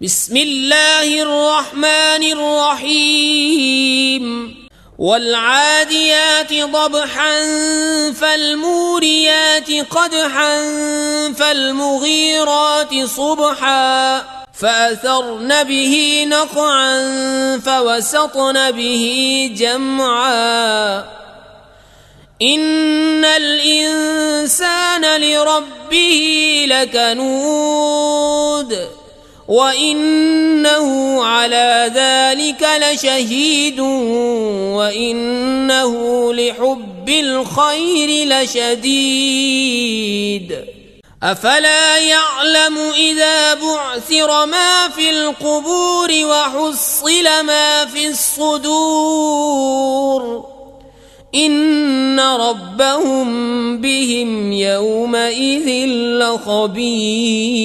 بسم الله الرحمن الرحيم والعاديات ضبحا فالموريات قدحا فالمغيرات صبحا فأثرن به نقعا فوسطن به جمعا إن الإنسان لربه لكنود وإنه على ذلك لشهيد وإنه لحب الخير لشديد أفلا يعلم إذا بعثر ما في القبور وحصل ما في الصدور إن ربهم بهم يومئذ لخبير.